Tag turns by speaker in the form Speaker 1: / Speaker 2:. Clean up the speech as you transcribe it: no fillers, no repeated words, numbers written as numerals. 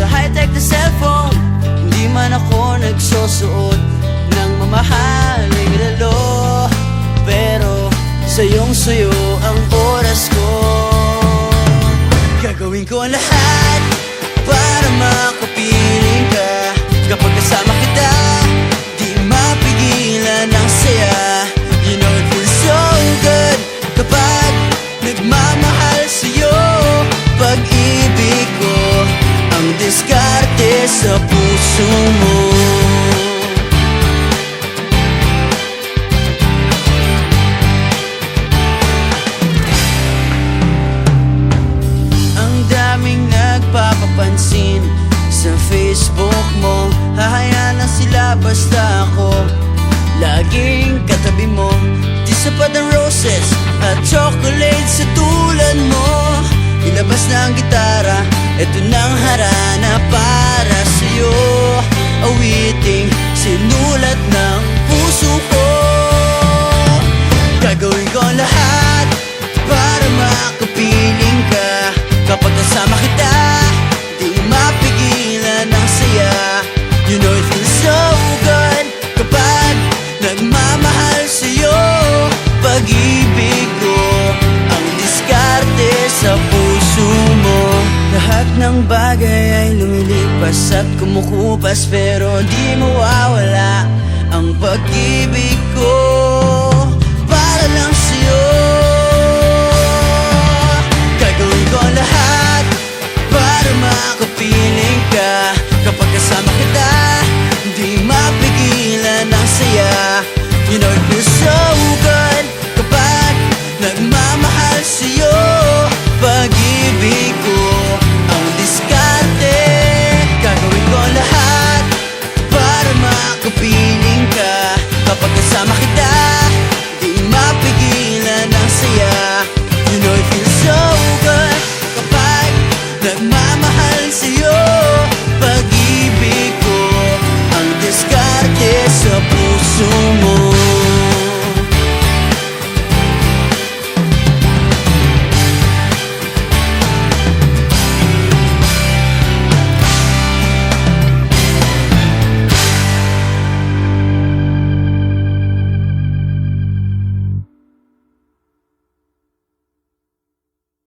Speaker 1: sa high-tech na cellphone. Hindi man ako nagsusuot ng mamahaling relo, pero sayong-sayo ang oras ko. Gagawin ko ang lahat para makapiling ka. Kapag kasama kita, di mapigilan ang saya. You know it feels so good kapag nagmamahal sa'yo. Pag-ibig ko ang diskarte sa puso mo. Ang daming nagpapapansin sa Facebook mo. Hahayaan na sila basta ako laging katabi mo. Di sapat ang roses at chocolates sa tulad mo. Ilabas na ang gitara, eto nang harana para sa'yo. Awiting sinulat ng puso ko. Gagawin ko ang lahat para makapiling ka. Kapag kasama kita, di mapigilan ang saya. You know it feels so good kapag nagmamahal sa'yo. Pag-ibig ko ang diskarte sa puso mo. Lahat ng bagay ay lumilipas at kumukupas, pero di mawawala ang pag-ibig